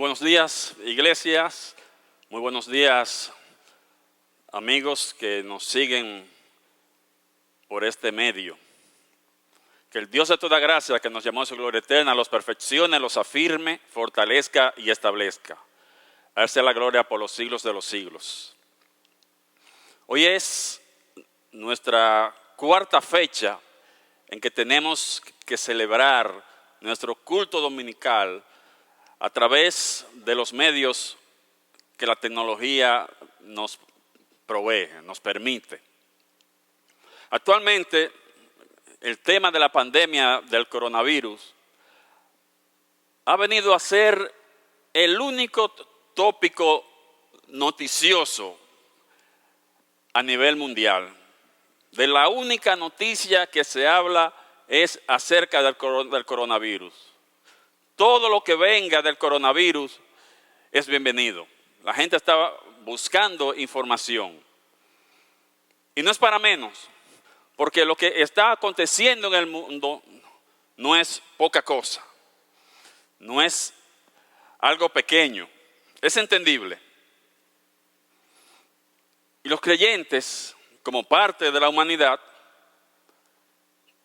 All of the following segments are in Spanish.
buenos días, iglesias. Muy buenos días, amigos que nos siguen por este medio. Que el Dios de toda gracia, que nos llamó a su gloria eterna, los perfeccione, los afirme, fortalezca y establezca. A Él sea la gloria por los siglos de los siglos. Hoy es nuestra cuarta fecha en que tenemos que celebrar nuestro culto dominical a través de los medios que la tecnología nos provee, nos permite. Actualmente, el tema de la pandemia del coronavirus ha venido a ser el único tópico noticioso a nivel mundial. De la única noticia que se habla es acerca del coronavirus. Todo lo que venga del coronavirus es bienvenido. La gente está buscando información. Y no es para menos, porque lo que está aconteciendo en el mundo no es poca cosa. No es algo pequeño. Es entendible. Y los creyentes, como parte de la humanidad,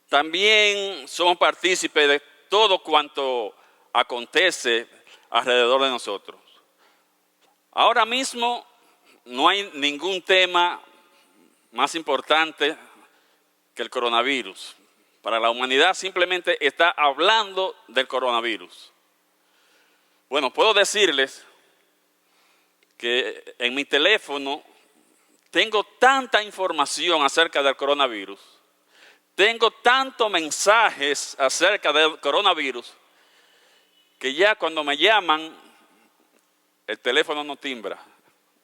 también somos partícipes de todo cuanto acontece alrededor de nosotros. Ahora mismo no hay ningún tema más importante que el coronavirus. Para la humanidad simplemente está hablando del coronavirus. Bueno, puedo decirles que en mi teléfono tengo tanta información acerca del coronavirus, tengo tantos mensajes acerca del coronavirus, que ya cuando me llaman, el teléfono no timbra,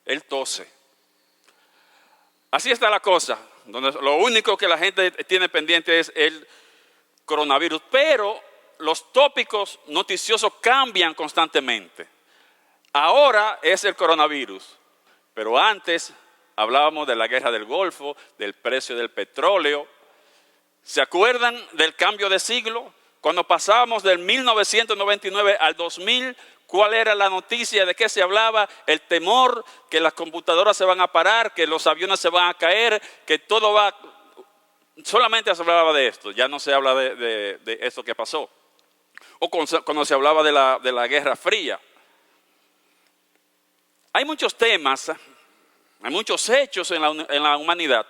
él tose. Así está la cosa, donde lo único que la gente tiene pendiente es el coronavirus, pero los tópicos noticiosos cambian constantemente. Ahora es el coronavirus, pero antes hablábamos de la guerra del Golfo, del precio del petróleo. ¿Se acuerdan del cambio de siglo? Cuando pasábamos del 1999 al 2000, ¿cuál era la noticia? ¿De qué se hablaba? El temor que las computadoras se van a parar, que los aviones se van a caer, que todo va... Solamente se hablaba de esto, ya no se habla de esto que pasó. O cuando se hablaba de la Guerra Fría. Hay muchos temas, hay muchos hechos en la humanidad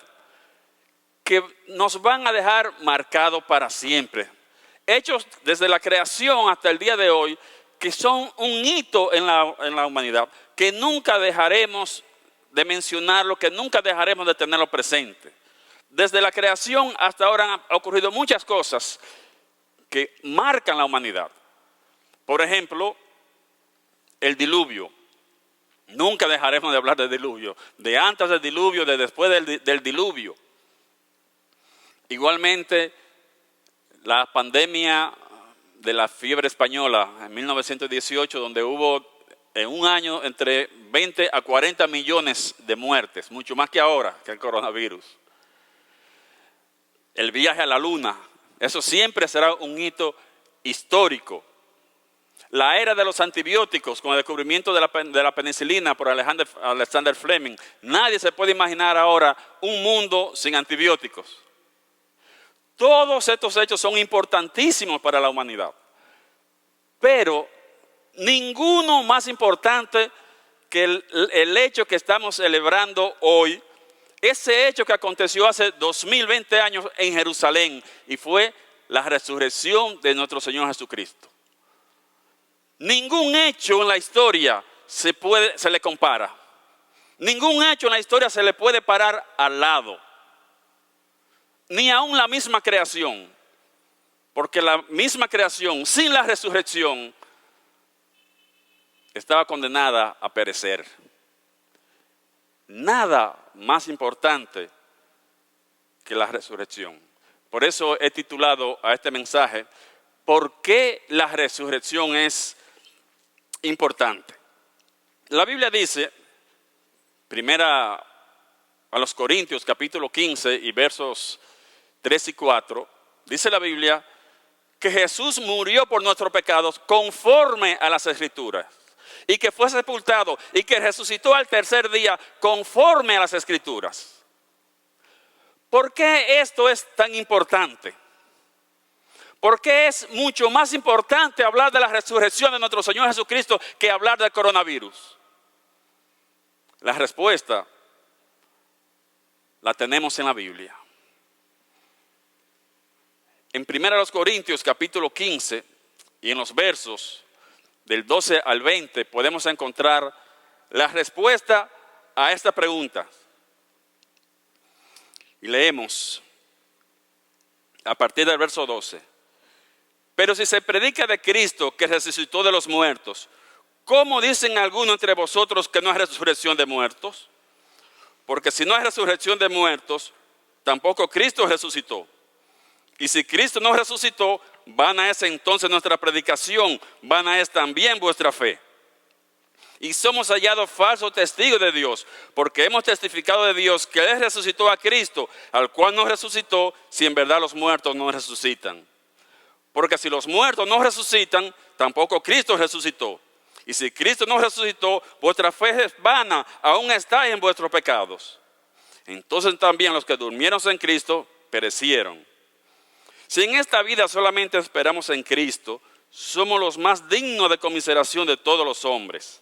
que nos van a dejar marcados para siempre. Hechos desde la creación hasta el día de hoy que son un hito en la humanidad, que nunca dejaremos de mencionarlo, que nunca dejaremos de tenerlo presente. Desde la creación hasta ahora han ocurrido muchas cosas que marcan la humanidad. Por ejemplo, el diluvio. Nunca dejaremos de hablar del diluvio, de antes del diluvio, de después del diluvio. Igualmente, la pandemia de la fiebre española en 1918, donde hubo en un año entre 20 a 40 millones de muertes, mucho más que ahora, que el coronavirus. El viaje a la luna, eso siempre será un hito histórico. La era de los antibióticos, con el descubrimiento de la penicilina por Alexander Fleming. Nadie se puede imaginar ahora un mundo sin antibióticos. Todos estos hechos son importantísimos para la humanidad, pero ninguno más importante que el hecho que estamos celebrando hoy, ese hecho que aconteció hace 2020 años en Jerusalén, y fue la resurrección de nuestro Señor Jesucristo. Ningún hecho en la historia se le compara. Ningún hecho en la historia se le puede parar al lado. Ni aún la misma creación. Porque la misma creación, sin la resurrección, estaba condenada a perecer. Nada más importante que la resurrección. Por eso he titulado a este mensaje, ¿por qué la resurrección es importante? La Biblia dice, primera a los Corintios, capítulo 15 y versos 3 y 4, dice la Biblia que Jesús murió por nuestros pecados conforme a las Escrituras y que fue sepultado y que resucitó al tercer día conforme a las Escrituras. ¿Por qué esto es tan importante? ¿Por qué es mucho más importante hablar de la resurrección de nuestro Señor Jesucristo que hablar del coronavirus? La respuesta la tenemos en la Biblia. En 1 Corintios capítulo 15 y en los versos del 12 al 20 podemos encontrar la respuesta a esta pregunta. Y leemos a partir del verso 12. Pero si se predica de Cristo que resucitó de los muertos, ¿cómo dicen algunos entre vosotros que no hay resurrección de muertos? Porque si no hay resurrección de muertos, tampoco Cristo resucitó. Y si Cristo no resucitó, vana es entonces nuestra predicación, vana es también vuestra fe. Y somos hallados falsos testigos de Dios, porque hemos testificado de Dios que Él resucitó a Cristo, al cual no resucitó, si en verdad los muertos no resucitan. Porque si los muertos no resucitan, tampoco Cristo resucitó. Y si Cristo no resucitó, vuestra fe es vana, aún está en vuestros pecados. Entonces también los que durmieron en Cristo perecieron. Si en esta vida solamente esperamos en Cristo, somos los más dignos de conmiseración de todos los hombres.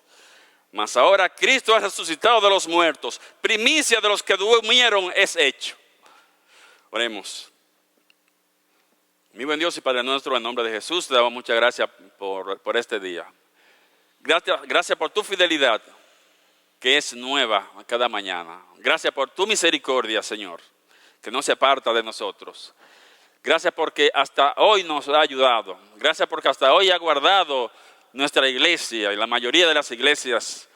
Mas ahora Cristo ha resucitado de los muertos, primicia de los que durmieron es hecho. Oremos. Mi buen Dios y Padre nuestro, en nombre de Jesús, te damos muchas gracias por este día. Gracias por tu fidelidad, que es nueva cada mañana. Gracias por tu misericordia, Señor, que no se aparta de nosotros. Gracias porque hasta hoy nos ha ayudado. Gracias porque hasta hoy ha guardado nuestra iglesia y la mayoría de las iglesias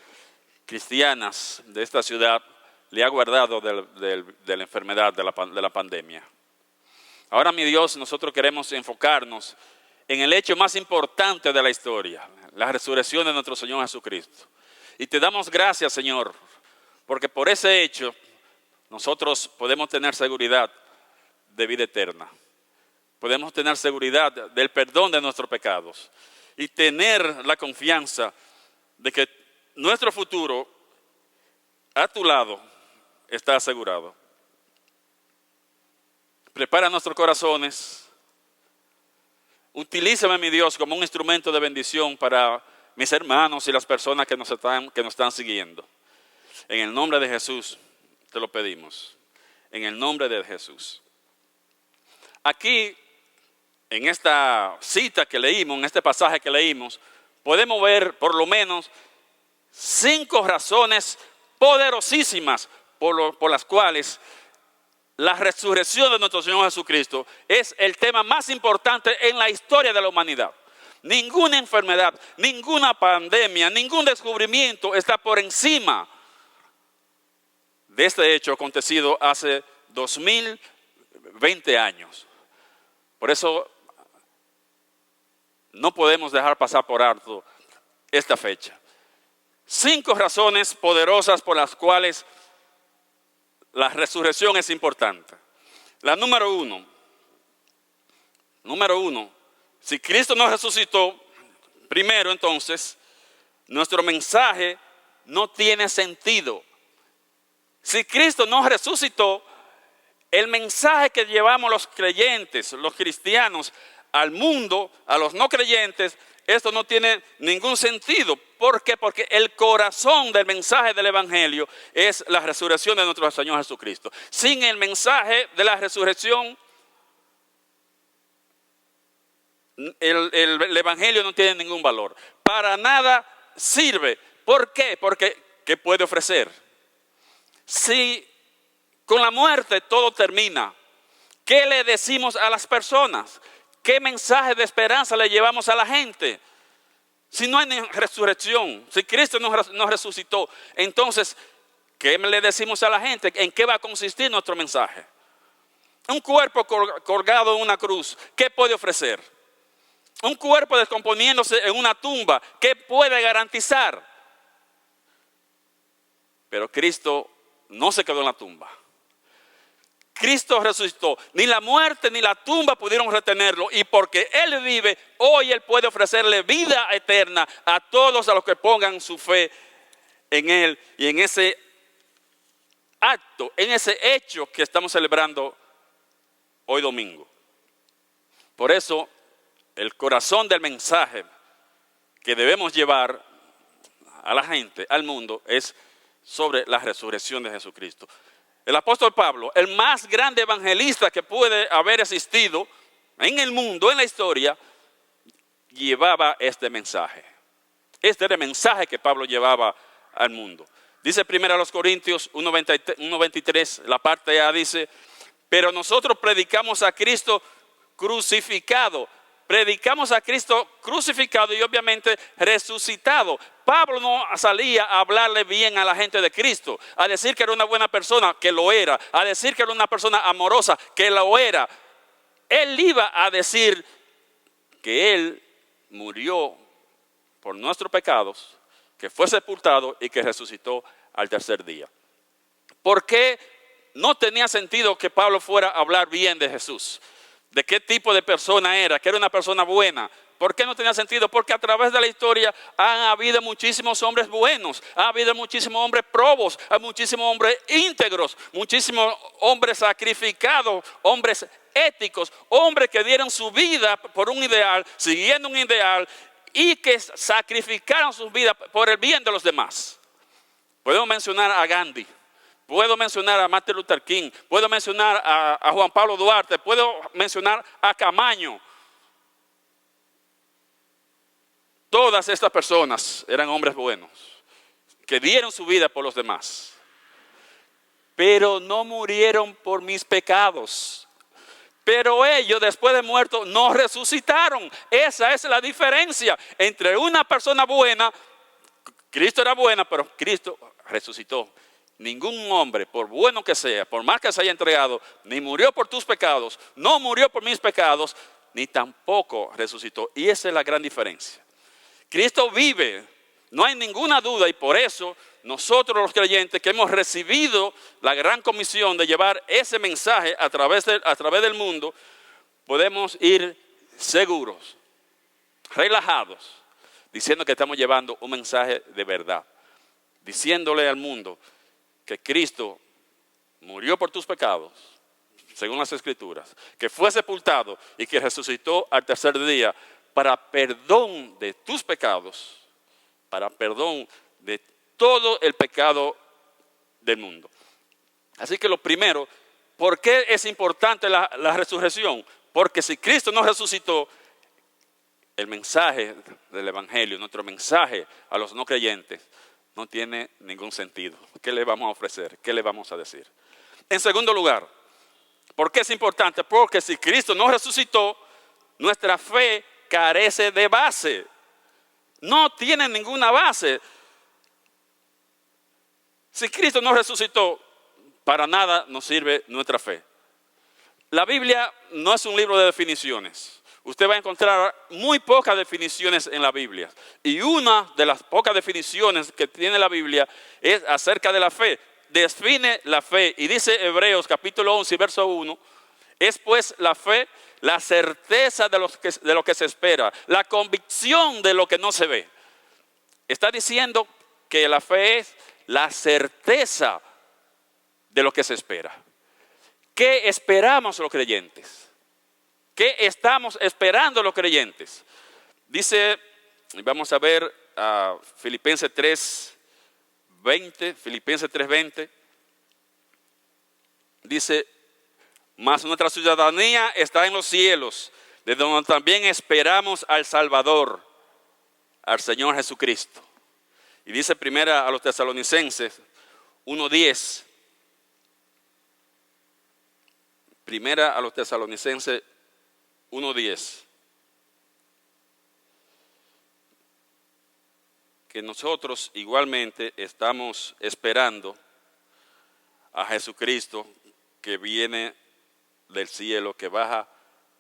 cristianas de esta ciudad le ha guardado de la enfermedad, de la pandemia. Ahora, mi Dios, nosotros queremos enfocarnos en el hecho más importante de la historia, la resurrección de nuestro Señor Jesucristo. Y te damos gracias, Señor, porque por ese hecho nosotros podemos tener seguridad de vida eterna. Podemos tener seguridad del perdón de nuestros pecados y tener la confianza de que nuestro futuro a tu lado está asegurado. Prepara nuestros corazones. Utilízame, mi Dios, como un instrumento de bendición para mis hermanos y las personas que nos están siguiendo. En el nombre de Jesús te lo pedimos. En el nombre de Jesús. Aquí, en esta cita que leímos, en este pasaje que leímos, podemos ver por lo menos 5 razones poderosísimas por las cuales la resurrección de nuestro Señor Jesucristo es el tema más importante en la historia de la humanidad. Ninguna enfermedad, ninguna pandemia, ningún descubrimiento está por encima de este hecho acontecido hace 2020 años. Por eso no podemos dejar pasar por alto esta fecha. 5 razones poderosas por las cuales la resurrección es importante. La número uno, si Cristo no resucitó, primero entonces, nuestro mensaje no tiene sentido. Si Cristo no resucitó, el mensaje que llevamos los creyentes, los cristianos, al mundo, a los no creyentes, esto no tiene ningún sentido. ¿Por qué? Porque el corazón del mensaje del Evangelio es la resurrección de nuestro Señor Jesucristo. Sin el mensaje de la resurrección, el Evangelio no tiene ningún valor. Para nada sirve. ¿Por qué? Porque ¿qué puede ofrecer? Si con la muerte todo termina, ¿qué le decimos a las personas? ¿Qué mensaje de esperanza le llevamos a la gente? Si no hay resurrección, si Cristo no resucitó, entonces, ¿qué le decimos a la gente? ¿En qué va a consistir nuestro mensaje? Un cuerpo colgado en una cruz, ¿qué puede ofrecer? Un cuerpo descomponiéndose en una tumba, ¿qué puede garantizar? Pero Cristo no se quedó en la tumba. Cristo resucitó. Ni la muerte ni la tumba pudieron retenerlo. Y porque Él vive, hoy Él puede ofrecerle vida eterna a todos a los que pongan su fe en Él. Y en ese acto, en ese hecho que estamos celebrando hoy domingo. Por eso, el corazón del mensaje que debemos llevar a la gente, al mundo, es sobre la resurrección de Jesucristo. El apóstol Pablo, el más grande evangelista que puede haber existido en el mundo, en la historia, llevaba este mensaje. Este era el mensaje que Pablo llevaba al mundo. Dice 1 Corintios 1:23, la parte A dice, pero nosotros predicamos a Cristo crucificado. Predicamos a Cristo crucificado y obviamente resucitado. Pablo no salía a hablarle bien a la gente de Cristo, a decir que era una buena persona, que lo era, a decir que era una persona amorosa, que lo era. Él iba a decir que Él murió por nuestros pecados, que fue sepultado y que resucitó al tercer día. ¿Por qué no tenía sentido que Pablo fuera a hablar bien de Jesús? ¿De qué tipo de persona era? Que era una persona buena. ¿Por qué no tenía sentido? Porque a través de la historia han habido muchísimos hombres buenos, ha habido muchísimos hombres probos, hay muchísimos hombres íntegros, muchísimos hombres sacrificados, hombres éticos, hombres que dieron su vida por un ideal, siguiendo un ideal y que sacrificaron sus vidas por el bien de los demás. Podemos mencionar a Gandhi. Puedo mencionar a Martin Luther King, puedo mencionar a Juan Pablo Duarte, puedo mencionar a Camaño. Todas estas personas eran hombres buenos, que dieron su vida por los demás. Pero no murieron por mis pecados. Pero ellos, después de muertos, no resucitaron. Esa es la diferencia entre una persona buena. Cristo era buena, pero Cristo resucitó. Ningún hombre, por bueno que sea, por más que se haya entregado, ni murió por tus pecados, no murió por mis pecados, ni tampoco resucitó. Y esa es la gran diferencia. Cristo vive, no hay ninguna duda, y por eso nosotros los creyentes que hemos recibido la gran comisión de llevar ese mensaje a través del mundo, podemos ir seguros, relajados, diciendo que estamos llevando un mensaje de verdad, diciéndole al mundo que Cristo murió por tus pecados, según las Escrituras, que fue sepultado y que resucitó al tercer día para perdón de tus pecados, para perdón de todo el pecado del mundo. Así que lo primero, ¿por qué es importante la resurrección? Porque si Cristo no resucitó, el mensaje del Evangelio, nuestro mensaje a los no creyentes, no tiene ningún sentido. ¿Qué le vamos a ofrecer? ¿Qué le vamos a decir? En segundo lugar, ¿por qué es importante? Porque si Cristo no resucitó, nuestra fe carece de base. No tiene ninguna base. Si Cristo no resucitó, para nada nos sirve nuestra fe. La Biblia no es un libro de definiciones. Usted va a encontrar muy pocas definiciones en la Biblia. Y una de las pocas definiciones que tiene la Biblia es acerca de la fe. Define la fe. Y dice Hebreos capítulo 11, verso 1. Es pues la fe, la certeza de lo que se espera. La convicción de lo que no se ve. Está diciendo que la fe es la certeza de lo que se espera. ¿Qué esperamos los creyentes? ¿Qué estamos esperando los creyentes? Dice, vamos a ver Filipenses 3:20. Dice, mas nuestra ciudadanía está en los cielos, de donde también esperamos al Salvador, al Señor Jesucristo. Y dice primera a los Tesalonicenses 1:10. Primera a los Tesalonicenses 1:10. Que nosotros igualmente estamos esperando a Jesucristo que viene del cielo, que baja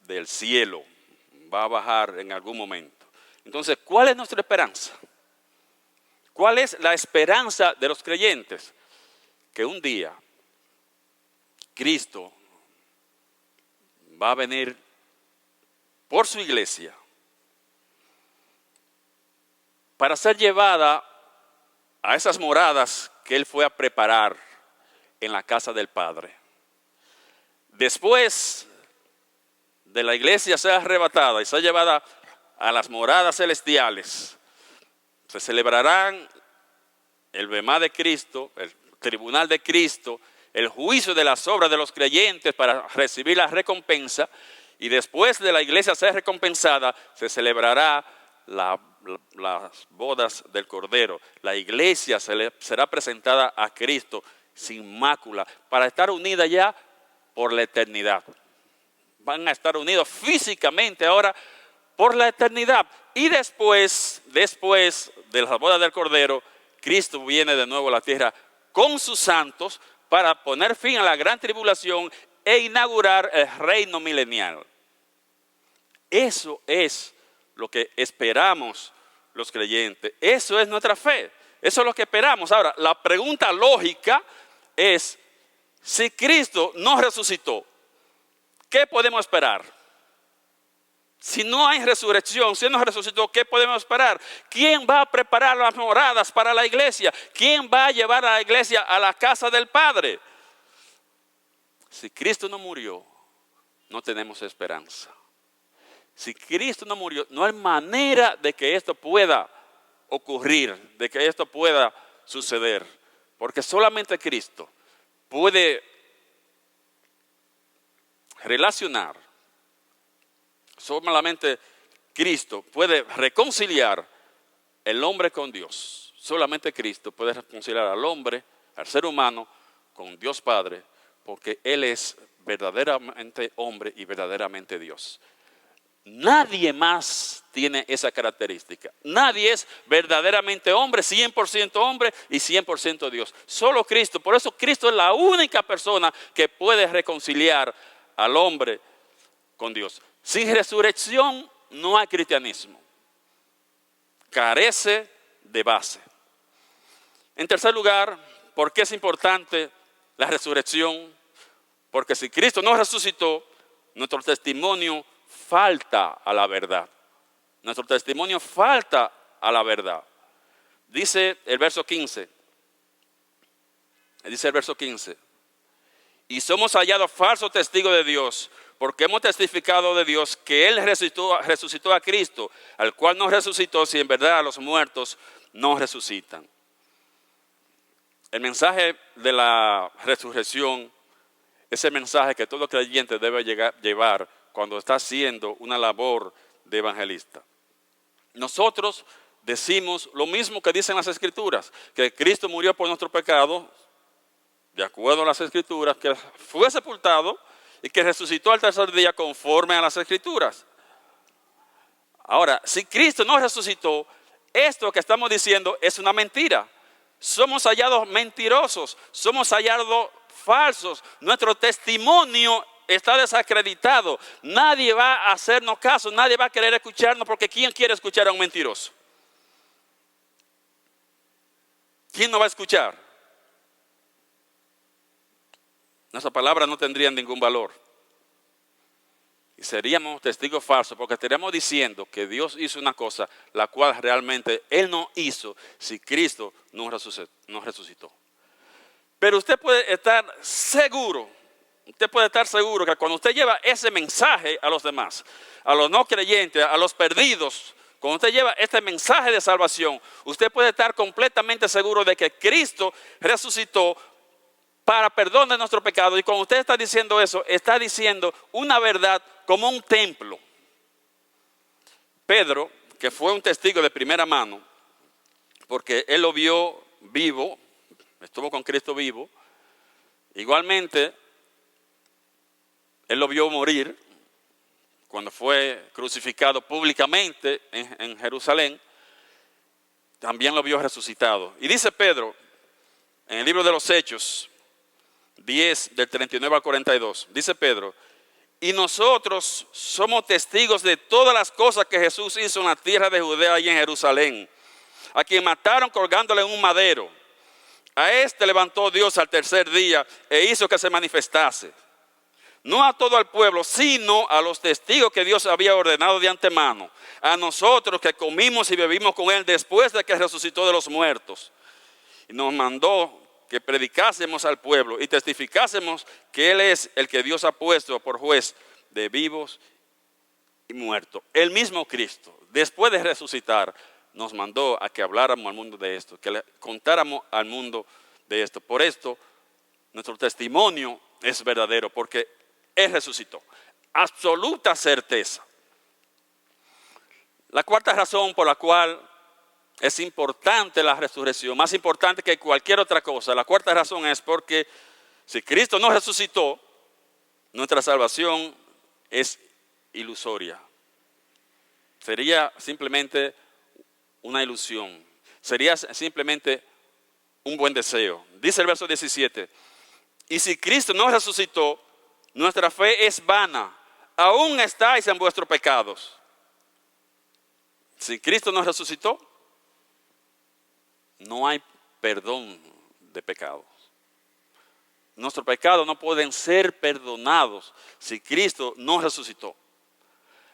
del cielo, va a bajar en algún momento. Entonces, ¿cuál es nuestra esperanza? ¿Cuál es la esperanza de los creyentes? Que un día Cristo va a venir por su iglesia para ser llevada a esas moradas que Él fue a preparar en la casa del Padre. Después de la iglesia ser arrebatada y ser llevada a las moradas celestiales, se celebrarán el bemá de Cristo, el tribunal de Cristo, el juicio de las obras de los creyentes para recibir la recompensa, y después de la iglesia ser recompensada, se celebrará las bodas del Cordero. La iglesia será presentada a Cristo sin mácula para estar unida ya por la eternidad. Van a estar unidos físicamente ahora por la eternidad. Y después de las bodas del Cordero, Cristo viene de nuevo a la tierra con sus santos para poner fin a la gran tribulación e inaugurar el reino milenial. Eso es lo que esperamos los creyentes. Eso es nuestra fe. Eso es lo que esperamos. Ahora, la pregunta lógica es, si Cristo no resucitó, ¿qué podemos esperar? Si no hay resurrección, si no resucitó, ¿qué podemos esperar? ¿Quién va a preparar las moradas para la iglesia? ¿Quién va a llevar a la iglesia a la casa del Padre? Si Cristo no murió, no tenemos esperanza. Si Cristo no murió, no hay manera de que esto pueda ocurrir, de que esto pueda suceder. Porque solamente Cristo puede relacionar, solamente Cristo puede reconciliar el hombre con Dios. Solamente Cristo puede reconciliar al hombre, al ser humano, con Dios Padre, porque Él es verdaderamente hombre y verdaderamente Dios. Nadie más tiene esa característica. Nadie es verdaderamente hombre, 100% hombre y 100% Dios. Solo Cristo. Por eso Cristo es la única persona que puede reconciliar al hombre con Dios. Sin resurrección no hay cristianismo. Carece de base. En tercer lugar, ¿por qué es importante la resurrección? Porque si Cristo no resucitó, nuestro testimonio falta a la verdad. Nuestro testimonio falta a la verdad. Dice el verso 15. Y somos hallados falsos testigos de Dios, porque hemos testificado de Dios que Él resucitó a Cristo, al cual no resucitó si en verdad los muertos no resucitan. El mensaje de la resurrección es el mensaje que todo creyente debe llevar cuando está haciendo una labor de evangelista. Nosotros decimos lo mismo que dicen las Escrituras, que Cristo murió por nuestro pecado, de acuerdo a las Escrituras, que fue sepultado y que resucitó al tercer día conforme a las Escrituras. Ahora, si Cristo no resucitó, esto que estamos diciendo es una mentira. Somos hallados mentirosos, somos hallados falsos. Nuestro testimonio está desacreditado. Nadie va a hacernos caso, nadie va a querer escucharnos, porque ¿quién quiere escuchar a un mentiroso? ¿Quién no va a escuchar? Nuestra palabra no tendría ningún valor. Y seríamos testigos falsos, porque estaríamos diciendo que Dios hizo una cosa la cual realmente Él no hizo si Cristo no resucitó. Pero usted puede estar seguro que cuando usted lleva ese mensaje a los demás, a los no creyentes, a los perdidos, cuando usted lleva este mensaje de salvación, usted puede estar completamente seguro de que Cristo resucitó para perdón de nuestro pecado. Y cuando usted está diciendo eso, está diciendo una verdad como un templo. Pedro, que fue un testigo de primera mano, porque él lo vio vivo, estuvo con Cristo vivo, igualmente él lo vio morir cuando fue crucificado públicamente en Jerusalén, también lo vio resucitado. Y dice Pedro, en el libro de los Hechos 10, del 39 al 42, dice Pedro: y nosotros somos testigos de todas las cosas que Jesús hizo en la tierra de Judea y en Jerusalén, a quien mataron colgándole en un madero. A este levantó Dios al tercer día e hizo que se manifestase, no a todo el pueblo, sino a los testigos que Dios había ordenado de antemano, a nosotros que comimos y bebimos con Él después de que resucitó de los muertos. Y nos mandó que predicásemos al pueblo y testificásemos que Él es el que Dios ha puesto por juez de vivos y muertos. El mismo Cristo, después de resucitar, nos mandó a que habláramos al mundo de esto, que le contáramos al mundo de esto. Por esto, nuestro testimonio es verdadero, porque Él resucitó. Absoluta certeza. La cuarta razón por la cual es importante la resurrección, más importante que cualquier otra cosa. La cuarta razón es porque si Cristo no resucitó, nuestra salvación es ilusoria. Sería simplemente una ilusión. Sería simplemente un buen deseo. Dice el verso 17. Y si Cristo no resucitó, nuestra fe es vana. Aún estáis en vuestros pecados. Si Cristo no resucitó, no hay perdón de pecados. Nuestros pecados no pueden ser perdonados si Cristo no resucitó.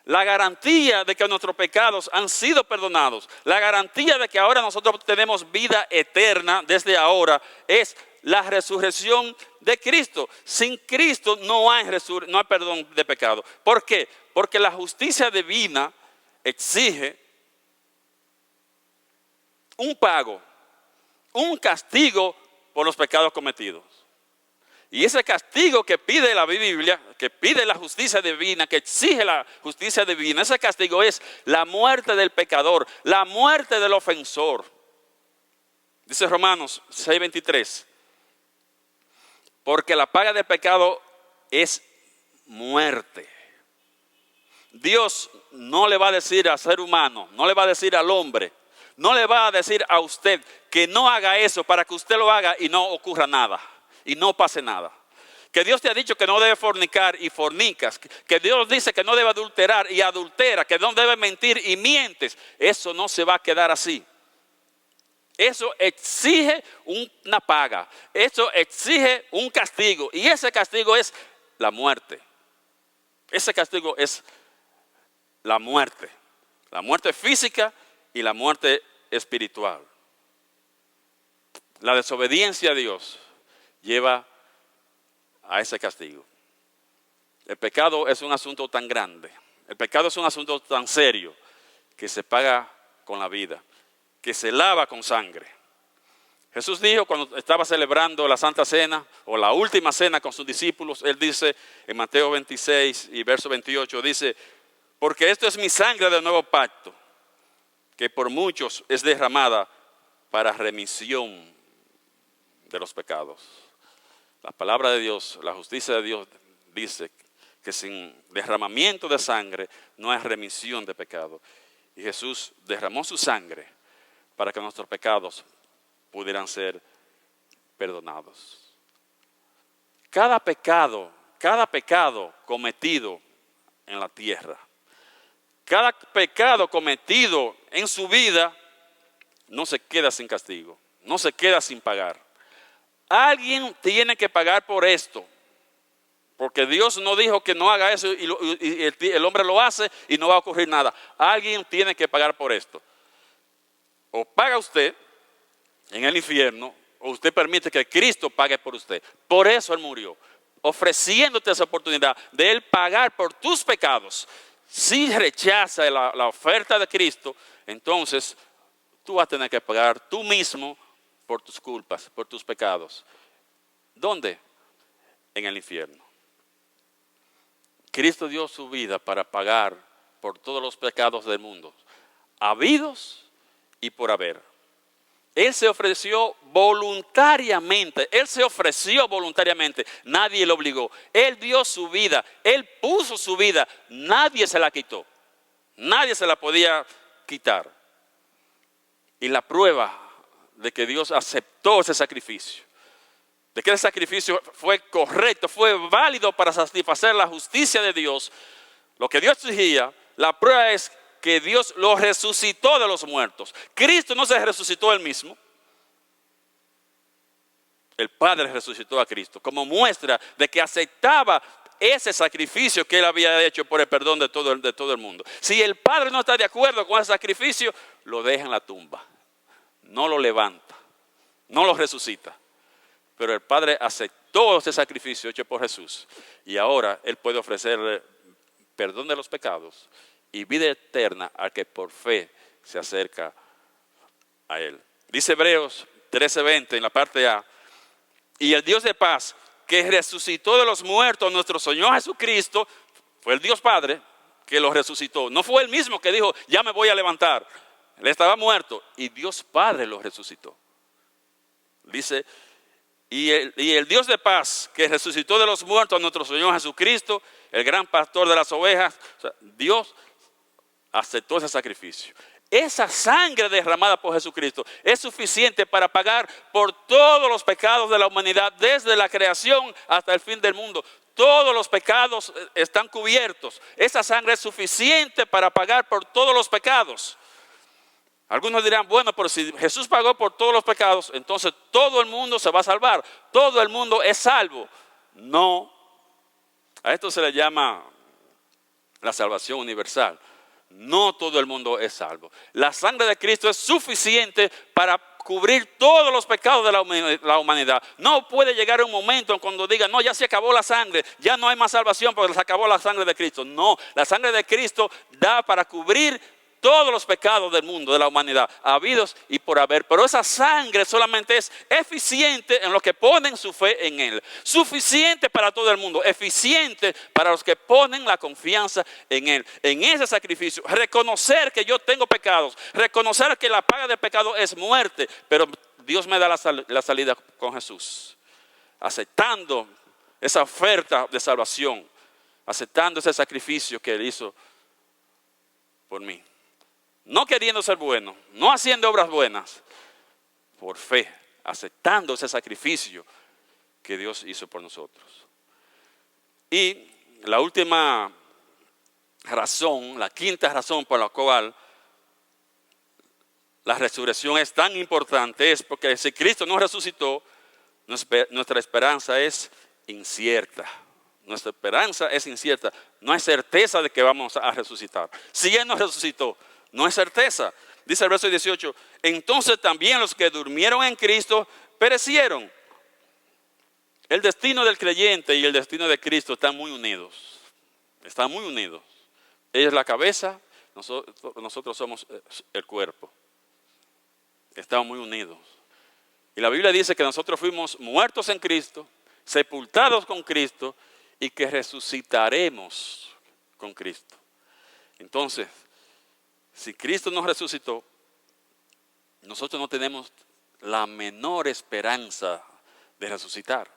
La garantía de que nuestros pecados han sido perdonados, la garantía de que ahora nosotros tenemos vida eterna desde ahora, es la resurrección de Cristo. Sin Cristo no hay perdón de pecado. ¿Por qué? Porque la justicia divina exige un pago, un castigo por los pecados cometidos. Y ese castigo que pide la Biblia, que pide la justicia divina, que exige la justicia divina, ese castigo es la muerte del pecador, la muerte del ofensor. Dice Romanos 6:23. Porque la paga del pecado es muerte. Dios no le va a decir al ser humano, no le va a decir al hombre, no le va a decir a usted que no haga eso para que usted lo haga y no ocurra nada. Y no pase nada. Que Dios te ha dicho que no debe fornicar y fornicas. Que Dios dice que no debe adulterar y adultera. Que no debe mentir y mientes. Eso no se va a quedar así. Eso exige una paga. Eso exige un castigo. Y ese castigo es la muerte. Ese castigo es la muerte. La muerte física y la muerte espiritual. La desobediencia a Dios lleva a ese castigo. El pecado es un asunto tan grande, el pecado es un asunto tan serio que se paga con la vida, que se lava con sangre. Jesús dijo cuando estaba celebrando la Santa Cena o la última cena con sus discípulos, Él dice en Mateo 26 y verso 28, dice, porque esto es mi sangre del nuevo pacto, que por muchos es derramada para remisión de los pecados. La palabra de Dios, la justicia de Dios dice que sin derramamiento de sangre no hay remisión de pecado. Y Jesús derramó su sangre para que nuestros pecados pudieran ser perdonados. Cada pecado cometido en la tierra, cada pecado cometido en su vida no se queda sin castigo, no se queda sin pagar. Alguien tiene que pagar por esto, porque Dios no dijo que no haga eso y el hombre lo hace y no va a ocurrir nada. Alguien tiene que pagar por esto. O paga usted en el infierno, o usted permite que Cristo pague por usted. Por eso Él murió, ofreciéndote esa oportunidad de Él pagar por tus pecados. Si rechaza la oferta de Cristo, entonces tú vas a tener que pagar tú mismo por tus culpas, por tus pecados. ¿Dónde? En el infierno. Cristo dio su vida para pagar por todos los pecados del mundo, habidos y por haber. Él se ofreció voluntariamente, nadie lo obligó. Él dio su vida, Él puso su vida, nadie se la quitó, nadie se la podía quitar. Y la prueba de que Dios aceptó ese sacrificio, de que ese sacrificio fue correcto, fue válido para satisfacer la justicia de Dios, lo que Dios exigía, la prueba es que Dios lo resucitó de los muertos. Cristo no se resucitó él mismo, el Padre resucitó a Cristo como muestra de que aceptaba ese sacrificio que Él había hecho por el perdón de todo el mundo. Si el Padre no está de acuerdo con ese sacrificio, lo deja en la tumba. No lo levanta, no lo resucita. Pero el Padre aceptó ese sacrificio hecho por Jesús. Y ahora Él puede ofrecerle perdón de los pecados y vida eterna al que por fe se acerca a Él. Dice Hebreos 13:20 en la parte A. Y el Dios de paz, que resucitó de los muertos nuestro Señor Jesucristo, fue el Dios Padre que lo resucitó. No fue Él mismo que dijo, ya me voy a levantar. Él estaba muerto y Dios Padre lo resucitó. Dice, y el Dios de paz, que resucitó de los muertos a nuestro Señor Jesucristo, el gran pastor de las ovejas, o sea, Dios aceptó ese sacrificio. Esa sangre derramada por Jesucristo es suficiente para pagar por todos los pecados de la humanidad desde la creación hasta el fin del mundo. Todos los pecados están cubiertos. Esa sangre es suficiente para pagar por todos los pecados. Algunos dirán, bueno, pero si Jesús pagó por todos los pecados, entonces todo el mundo se va a salvar. Todo el mundo es salvo. No. A esto se le llama la salvación universal. No todo el mundo es salvo. La sangre de Cristo es suficiente para cubrir todos los pecados de la humanidad. No puede llegar un momento cuando digan, no, ya se acabó la sangre, ya no hay más salvación porque se acabó la sangre de Cristo. No, la sangre de Cristo da para cubrir todos los pecados del mundo, de la humanidad, habidos y por haber. Pero esa sangre solamente es eficiente en los que ponen su fe en Él. Suficiente para todo el mundo, eficiente para los que ponen la confianza en Él. En ese sacrificio, reconocer que yo tengo pecados, reconocer que la paga del pecado es muerte, pero Dios me da la salida con Jesús. Aceptando esa oferta de salvación, aceptando ese sacrificio que Él hizo por mí. No queriendo ser bueno, no haciendo obras buenas, por fe, aceptando ese sacrificio que Dios hizo por nosotros. Y la última razón, la quinta razón por la cual la resurrección es tan importante es porque si Cristo no resucitó, nuestra esperanza es incierta. Nuestra esperanza es incierta. No hay certeza de que vamos a resucitar. Si Él no resucitó, no es certeza. Dice el verso 18, entonces también los que durmieron en Cristo perecieron. El destino del creyente y el destino de Cristo están muy unidos. Están muy unidos. Él es la cabeza, nosotros somos el cuerpo. Estamos muy unidos. Y la Biblia dice que nosotros fuimos muertos en Cristo, sepultados con Cristo y que resucitaremos con Cristo. Entonces, si Cristo nos resucitó, nosotros no tenemos la menor esperanza de resucitar.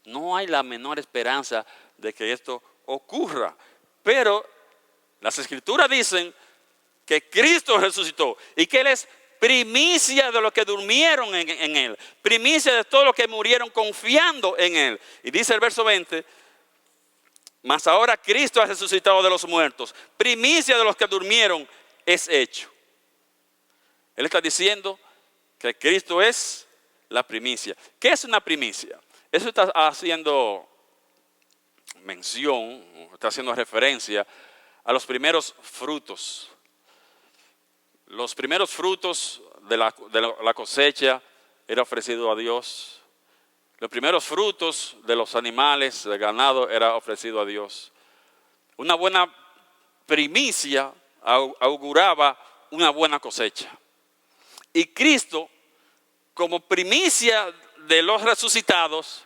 No hay la menor esperanza de que esto ocurra. Pero las Escrituras dicen que Cristo resucitó y que Él es primicia de los que durmieron en Él. Primicia de todos los que murieron confiando en Él. Y dice el verso 20, mas ahora Cristo ha resucitado de los muertos. Primicia de los que durmieron es hecho. Él está diciendo que Cristo es la primicia. ¿Qué es una primicia? Eso está haciendo mención, está haciendo referencia a los primeros frutos. Los primeros frutos de la cosecha era ofrecido a Dios. Los primeros frutos de los animales, del ganado, era ofrecido a Dios. Una buena primicia auguraba una buena cosecha. Y Cristo, como primicia de los resucitados,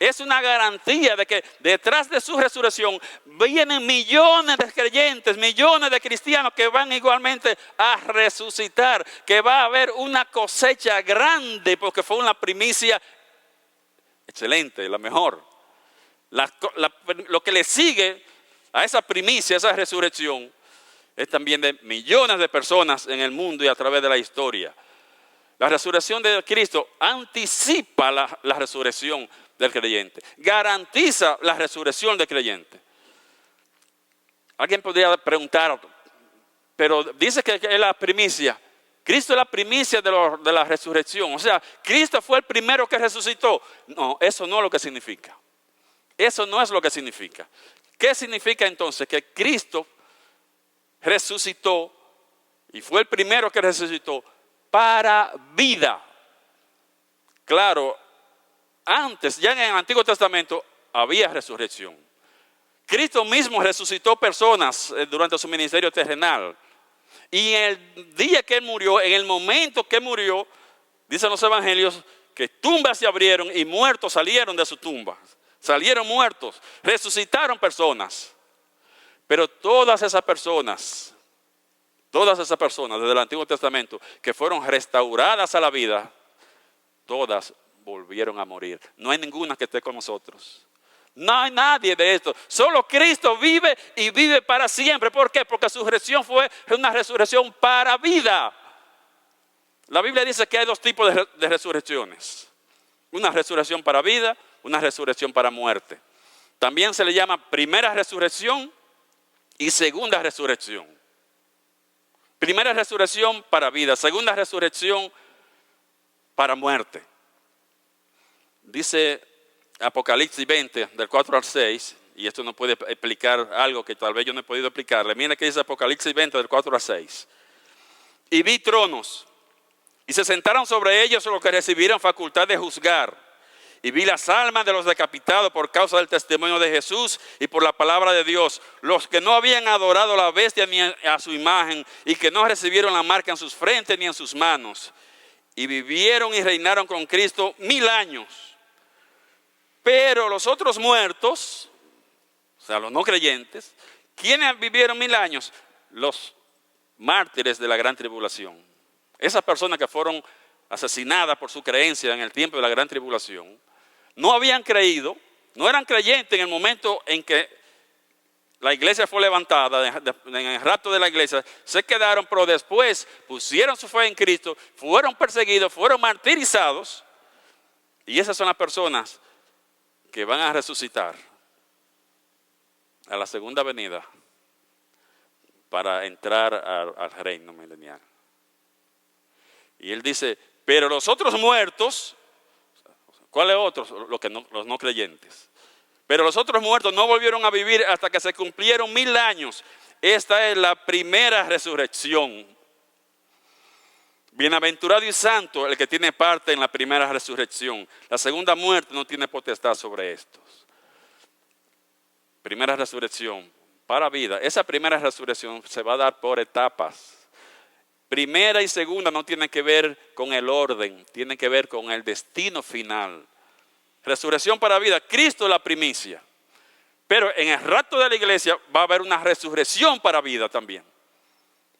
es una garantía de que detrás de su resurrección vienen millones de creyentes, millones de cristianos que van igualmente a resucitar, que va a haber una cosecha grande porque fue una primicia excelente, la mejor. Lo que le sigue a esa primicia, a esa resurrección, es también de millones de personas en el mundo y a través de la historia. La resurrección de Cristo anticipa la resurrección del creyente. Garantiza la resurrección del creyente. Alguien podría preguntar, pero dice que es la primicia. Cristo es la primicia de la resurrección. O sea, Cristo fue el primero que resucitó. No, eso no es lo que significa. Eso no es lo que significa. ¿Qué significa entonces? Que Cristo resucitó y fue el primero que resucitó para vida. Claro, antes, ya en el Antiguo Testamento, había resurrección. Cristo mismo resucitó personas durante su ministerio terrenal. Y en el día que Él murió, en el momento que murió, dicen los evangelios, que tumbas se abrieron y muertos salieron de sus tumbas. Salieron muertos, resucitaron personas. Pero todas esas personas desde el Antiguo Testamento que fueron restauradas a la vida, todas volvieron a morir. No hay ninguna que esté con nosotros. No hay nadie de esto. Solo Cristo vive y vive para siempre. ¿Por qué? Porque su resurrección fue una resurrección para vida. La Biblia dice que hay dos tipos de resurrecciones. Una resurrección para vida, una resurrección para muerte. También se le llama primera resurrección y segunda resurrección. Primera resurrección para vida, segunda resurrección para muerte. Dice Apocalipsis 20, del 4 al 6, y esto nos puede explicar algo que tal vez yo no he podido explicarle. Mira que dice Apocalipsis 20, del 4 al 6. Y vi tronos, y se sentaron sobre ellos los que recibieron facultad de juzgar. Y vi las almas de los decapitados por causa del testimonio de Jesús y por la palabra de Dios, los que no habían adorado a la bestia ni a su imagen y que no recibieron la marca en sus frentes ni en sus manos. Y vivieron y reinaron con Cristo 1000 años. Pero los otros muertos, o sea, los no creyentes, ¿quiénes vivieron 1000 años? Los mártires de la gran tribulación. Esas personas que fueron asesinadas por su creencia en el tiempo de la gran tribulación, no habían creído, no eran creyentes en el momento en que la iglesia fue levantada, en el rapto de la iglesia, se quedaron, pero después pusieron su fe en Cristo, fueron perseguidos, fueron martirizados, y esas son las personas que van a resucitar a la segunda venida para entrar al reino milenial. Y él dice, pero los otros muertos, ¿cuáles otros? Los no creyentes. Pero los otros muertos no volvieron a vivir hasta que se cumplieron 1000 años. Esta es la primera resurrección. Bienaventurado y santo el que tiene parte en la primera resurrección. La segunda muerte no tiene potestad sobre estos. Primera resurrección para vida. Esa primera resurrección se va a dar por etapas. Primera y segunda no tienen que ver con el orden, tienen que ver con el destino final. Resurrección para vida, Cristo es la primicia. Pero en el rapto de la iglesia va a haber una resurrección para vida también.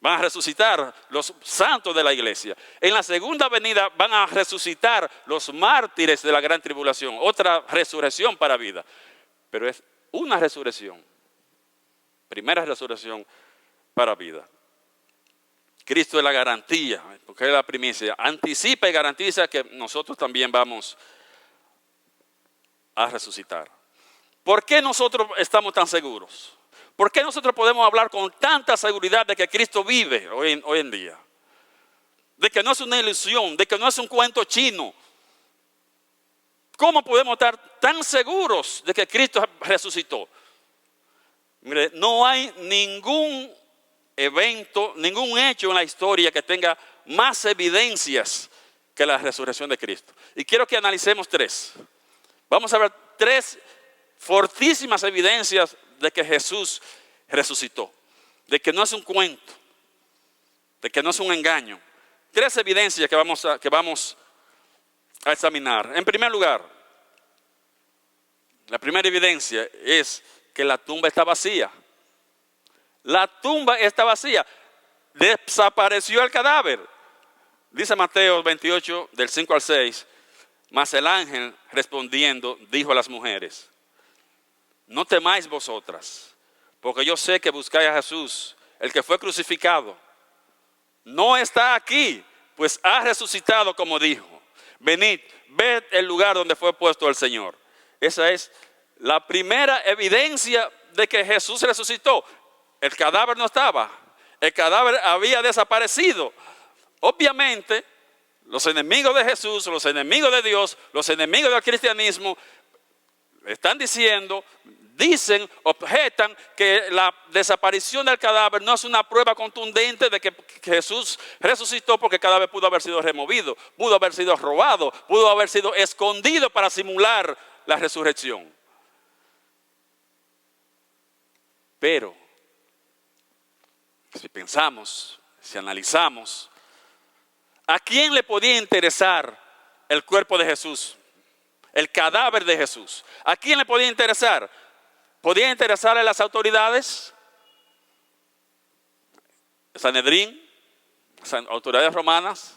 Van a resucitar los santos de la iglesia. En la segunda venida van a resucitar los mártires de la gran tribulación. Otra resurrección para vida. Pero es una resurrección. Primera resurrección para vida. Cristo es la garantía, porque es la primicia. Anticipa y garantiza que nosotros también vamos a resucitar. ¿Por qué nosotros estamos tan seguros? ¿Por qué nosotros podemos hablar con tanta seguridad de que Cristo vive hoy en día? De que no es una ilusión, de que no es un cuento chino. ¿Cómo podemos estar tan seguros de que Cristo resucitó? Mire, no hay ningún evento, ningún hecho en la historia que tenga más evidencias que la resurrección de Cristo. Y quiero que analicemos 3. Vamos a ver 3 fortísimas evidencias de que Jesús resucitó. De que no es un cuento. De que no es un engaño. 3 evidencias que vamos a examinar. En primer lugar, la primera evidencia es que la tumba está vacía. La tumba está vacía. Desapareció el cadáver. Dice Mateo 28, del 5 al 6. Mas el ángel respondiendo dijo a las mujeres: no temáis vosotras, porque yo sé que buscáis a Jesús, el que fue crucificado. No está aquí, pues ha resucitado como dijo. Venid, ved el lugar donde fue puesto el Señor. Esa es la primera evidencia de que Jesús resucitó. El cadáver no estaba, el cadáver había desaparecido. Obviamente, los enemigos de Jesús, los enemigos de Dios, los enemigos del cristianismo, están diciendo, dicen, objetan que la desaparición del cadáver no es una prueba contundente de que Jesús resucitó, porque el cadáver pudo haber sido removido, pudo haber sido robado, pudo haber sido escondido para simular la resurrección. Pero, si pensamos, si analizamos, ¿a quién le podía interesar el cuerpo de Jesús? El cadáver de Jesús. ¿A quién le podía interesar? ¿Podía interesarle a las autoridades? Sanedrín, autoridades romanas.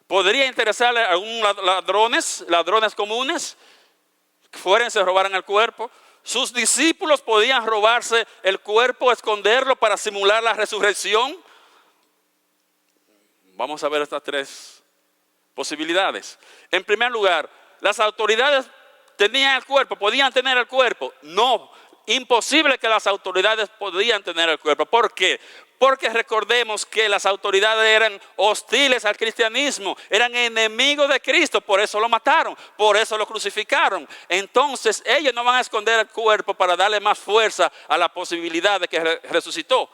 ¿Podría interesarle a algunos ladrones comunes que fueran y se robaran el cuerpo? ¿Sus discípulos podían robarse el cuerpo, esconderlo para simular la resurrección? Vamos a ver estas tres posibilidades. En primer lugar, ¿las autoridades tenían el cuerpo? ¿Podían tener el cuerpo? No, imposible que las autoridades podían tener el cuerpo. ¿Por qué? Porque recordemos que las autoridades eran hostiles al cristianismo, eran enemigos de Cristo, por eso lo mataron, por eso lo crucificaron. Entonces ellos no van a esconder el cuerpo para darle más fuerza a la posibilidad de que resucitó.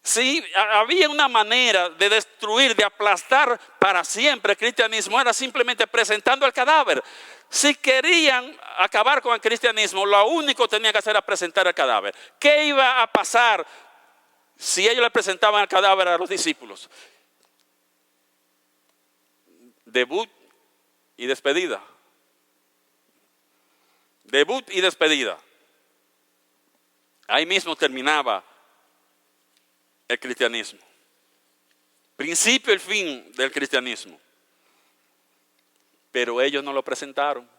Si había una manera de destruir, de aplastar para siempre el cristianismo, era simplemente presentando el cadáver. Si querían acabar con el cristianismo, lo único que tenían que hacer era presentar el cadáver. ¿Qué iba a pasar si ellos le presentaban el cadáver a los discípulos? Debut y despedida. Debut y despedida. Ahí mismo terminaba el cristianismo. Principio y fin del cristianismo. Pero ellos no lo presentaron.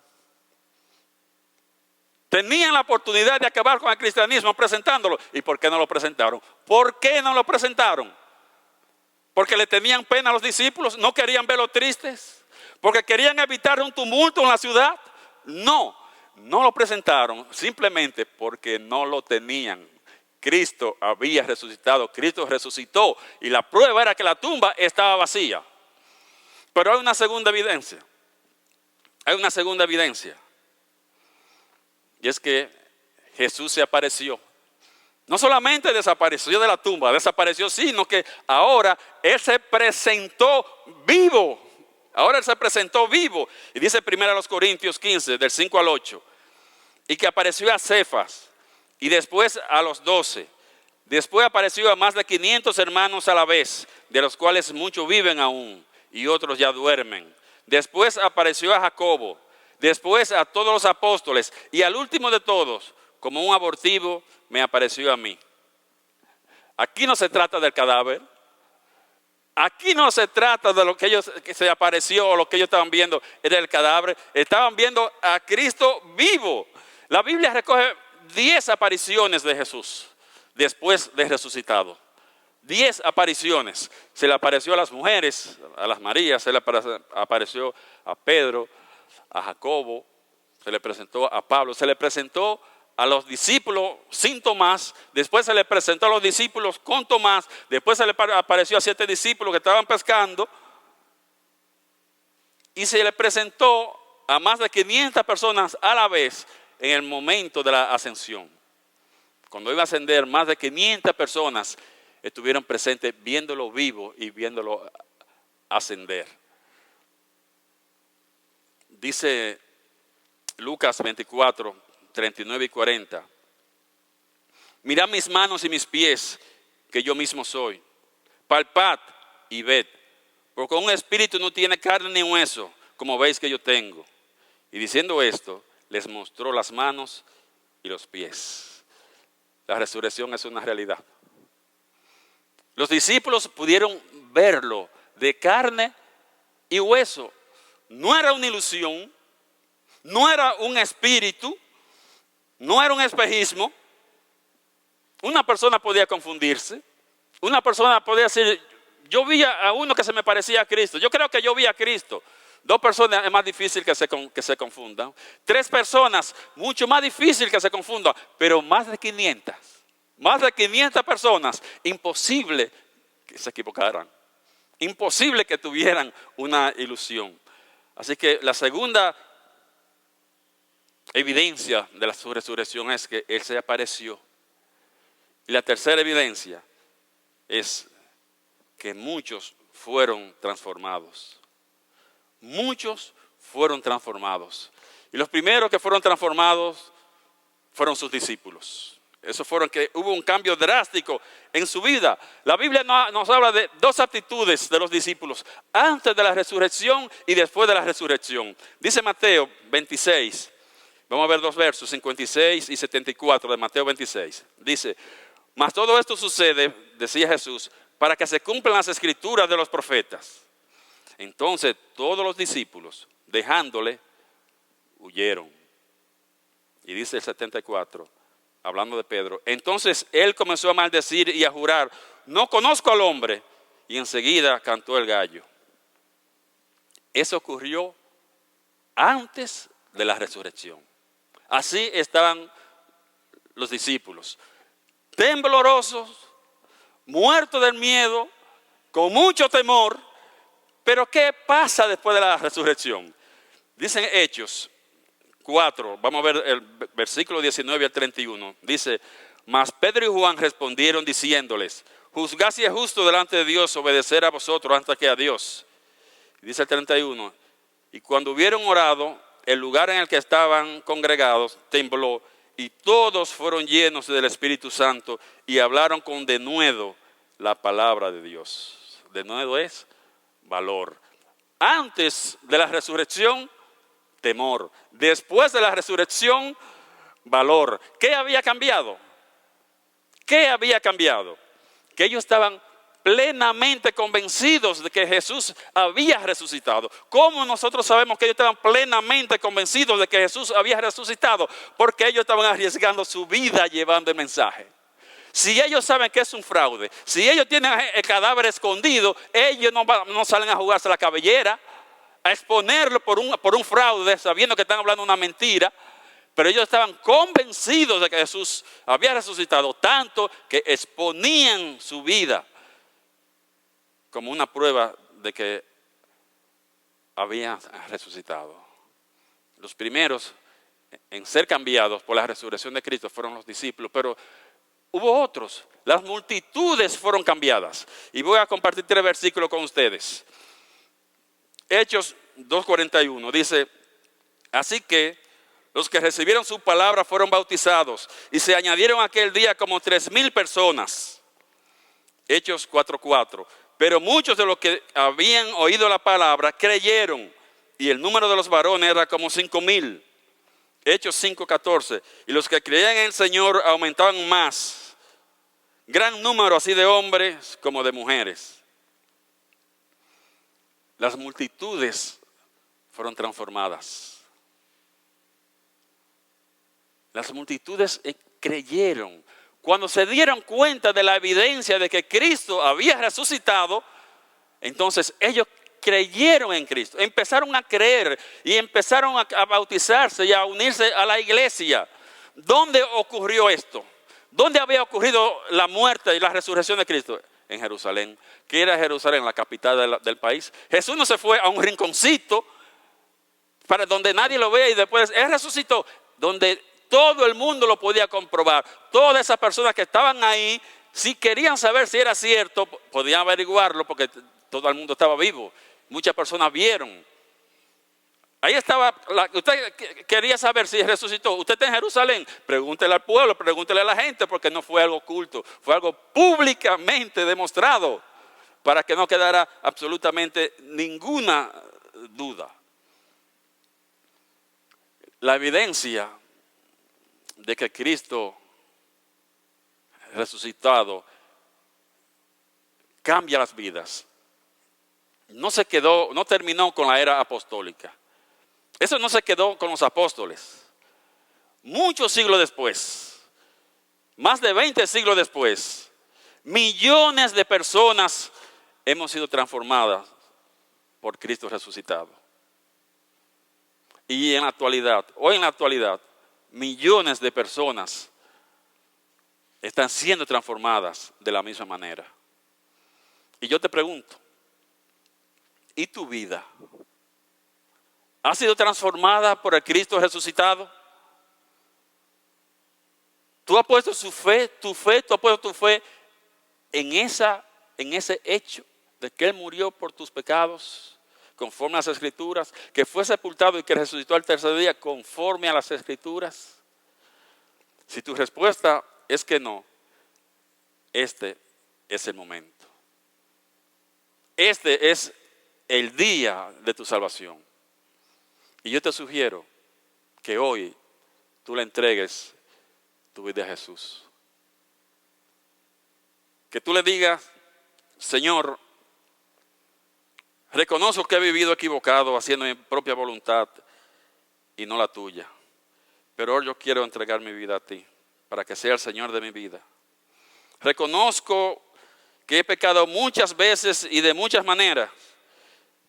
Tenían la oportunidad de acabar con el cristianismo presentándolo. ¿Y por qué no lo presentaron? ¿Por qué no lo presentaron? ¿Porque le tenían pena a los discípulos? ¿No querían verlos tristes? ¿Porque querían evitar un tumulto en la ciudad? No, no lo presentaron simplemente porque no lo tenían. Cristo había resucitado, Cristo resucitó y la prueba era que la tumba estaba vacía. Pero hay una segunda evidencia. Hay una segunda evidencia. Y es que Jesús se apareció. No solamente desapareció de la tumba, desapareció, sino que ahora Él se presentó vivo. Ahora Él se presentó vivo. Y dice 1 Corintios 15, del 5 al 8. Y que apareció a Cefas y después a los 12. Después apareció a más de 500 hermanos a la vez, de los cuales muchos viven aún y otros ya duermen. Después apareció a Jacobo, después a todos los apóstoles y al último de todos, como un abortivo, me apareció a mí. Aquí no se trata del cadáver. Aquí no se trata de lo que ellos que se apareció o lo que ellos estaban viendo era el cadáver. Estaban viendo a Cristo vivo. La Biblia recoge 10 apariciones de Jesús después de resucitado. 10 apariciones. Se le apareció a las mujeres, a las Marías, se le apareció a Pedro, a Jacobo, se le presentó a Pablo, se le presentó a los discípulos sin Tomás, después se le presentó a los discípulos con Tomás, después se le apareció a 7 discípulos que estaban pescando y se le presentó a más de 500 personas a la vez en el momento de la ascensión. Cuando iba a ascender, más de 500 personas estuvieron presentes viéndolo vivo y viéndolo ascender. Dice Lucas 24, 39 y 40. Mirad mis manos y mis pies, que yo mismo soy. Palpad y ved, porque un espíritu no tiene carne ni hueso, como veis que yo tengo. Y diciendo esto, les mostró las manos y los pies. La resurrección es una realidad. Los discípulos pudieron verlo de carne y hueso. No era una ilusión, no era un espíritu, no era un espejismo. Una persona podía confundirse. Una persona podía decir, yo vi a uno que se me parecía a Cristo. Yo creo que yo vi a Cristo. 2 personas es más difícil que se confundan. 3 personas, mucho más difícil que se confundan. Pero más de 500. Más de 500 personas, imposible que se equivocaran. Imposible que tuvieran una ilusión. Así que la segunda evidencia de su resurrección es que Él se apareció. Y la tercera evidencia es que muchos fueron transformados. Muchos fueron transformados. Y los primeros que fueron transformados fueron sus discípulos. Esos fueron que hubo un cambio drástico en su vida. La Biblia nos habla de dos actitudes de los discípulos, antes de la resurrección y después de la resurrección. Dice Mateo 26, vamos a ver dos versos, 56 y 74 de Mateo 26. Dice, mas todo esto sucede, decía Jesús, para que se cumplan las escrituras de los profetas. Entonces todos los discípulos, dejándole, huyeron. Y dice el 74, hablando de Pedro, entonces él comenzó a maldecir y a jurar, no conozco al hombre, y enseguida cantó el gallo. Eso ocurrió antes de la resurrección. Así estaban los discípulos, temblorosos, muertos del miedo, con mucho temor. Pero ¿qué pasa después de la resurrección? Dicen Hechos 4, vamos a ver el versículo 19 al 31. Dice, mas Pedro y Juan respondieron diciéndoles, juzgad si es justo delante de Dios obedecer a vosotros antes que a Dios. Dice el 31, y cuando hubieron orado, el lugar en el que estaban congregados tembló, y todos fueron llenos del Espíritu Santo y hablaron con denuedo la palabra de Dios. Denuedo es valor. Antes de la resurrección, temor. Después de la resurrección, valor. ¿Qué había cambiado? ¿Qué había cambiado? Que ellos estaban plenamente convencidos de que Jesús había resucitado. ¿Cómo nosotros sabemos que ellos estaban plenamente convencidos de que Jesús había resucitado? Porque ellos estaban arriesgando su vida llevando el mensaje. Si ellos saben que es un fraude, si ellos tienen el cadáver escondido, ellos no salen a jugarse la cabellera, a exponerlo por un fraude, sabiendo que están hablando una mentira. Pero ellos estaban convencidos de que Jesús había resucitado, tanto que exponían su vida como una prueba de que había resucitado. Los primeros en ser cambiados por la resurrección de Cristo fueron los discípulos, pero hubo otros. Las multitudes fueron cambiadas. Y voy a compartir 3 versículos con ustedes. Hechos 2:41 dice, así que los que recibieron su palabra fueron bautizados y se añadieron aquel día como 3,000 personas. Hechos 4:4. Pero muchos de los que habían oído la palabra creyeron y el número de los varones era como 5,000. Hechos 5:14. Y los que creían en el Señor aumentaban más. Gran número así de hombres como de mujeres. Las multitudes fueron transformadas. Las multitudes creyeron. Cuando se dieron cuenta de la evidencia de que Cristo había resucitado, entonces ellos creyeron en Cristo. Empezaron a creer y empezaron a bautizarse y a unirse a la iglesia. ¿Dónde ocurrió esto? ¿Dónde había ocurrido la muerte y la resurrección de Cristo? En Jerusalén. ¿Qué era Jerusalén? La capital del país. Jesús no se fue a un rinconcito para donde nadie lo vea y después Él resucitó, donde todo el mundo lo podía comprobar. Todas esas personas que estaban ahí, si querían saber si era cierto, podían averiguarlo porque todo el mundo estaba vivo. Muchas personas vieron. Ahí estaba, usted quería saber si resucitó. Usted está en Jerusalén, pregúntele al pueblo, pregúntele a la gente, porque no fue algo oculto, fue algo públicamente demostrado para que no quedara absolutamente ninguna duda. La evidencia de que Cristo resucitado cambia las vidas. No terminó con la era apostólica. Eso no se quedó con los apóstoles. Muchos siglos después, más de 20 siglos después, millones de personas hemos sido transformadas por Cristo resucitado. Y hoy en la actualidad, millones de personas están siendo transformadas de la misma manera. Y yo te pregunto, ¿y tu vida? ¿Ha sido transformada por el Cristo resucitado? Tú has puesto tú has puesto tu fe en ese hecho de que Él murió por tus pecados, conforme a las Escrituras, que fue sepultado y que resucitó al tercer día, conforme a las Escrituras. Si tu respuesta es que no, este es el momento. Este es el día de tu salvación. Y yo te sugiero que hoy tú le entregues tu vida a Jesús. Que tú le digas, Señor, reconozco que he vivido equivocado, haciendo mi propia voluntad y no la tuya. Pero hoy yo quiero entregar mi vida a ti, para que sea el Señor de mi vida. Reconozco que he pecado muchas veces y de muchas maneras,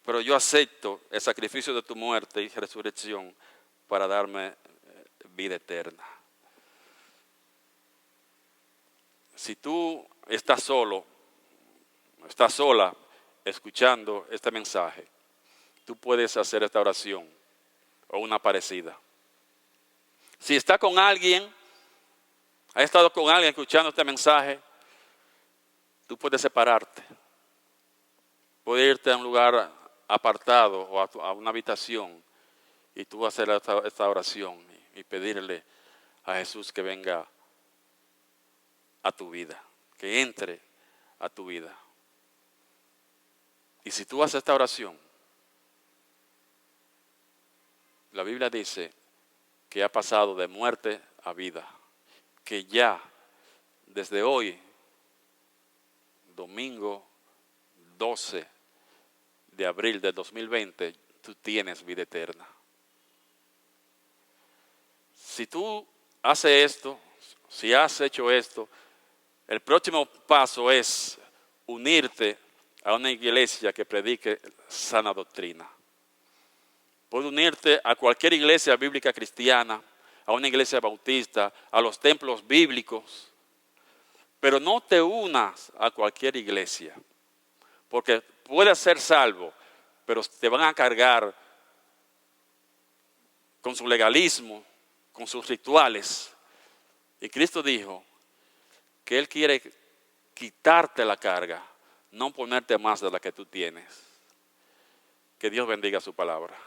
pero yo acepto el sacrificio de tu muerte y resurrección para darme vida eterna. Si tú estás solo, estás sola escuchando este mensaje, tú puedes hacer esta oración o una parecida. Si está con alguien, ha estado con alguien escuchando este mensaje, tú puedes separarte. Puedes irte a un lugar apartado o a una habitación y tú hacer esta oración y pedirle a Jesús que venga a tu vida, que entre a tu vida. Y si tú haces esta oración, la Biblia dice que ha pasado de muerte a vida, que ya desde hoy, domingo 12 de abril del 2020, tú tienes vida eterna. Si tú haces esto, si has hecho esto, el próximo paso es unirte a una iglesia que predique sana doctrina. Puedes unirte a cualquier iglesia bíblica cristiana, a una iglesia bautista, a los templos bíblicos, pero no te unas a cualquier iglesia, porque puedes ser salvo, pero te van a cargar con su legalismo, con sus rituales. Y Cristo dijo que Él quiere quitarte la carga, no ponerte más de la que tú tienes. Que Dios bendiga su palabra.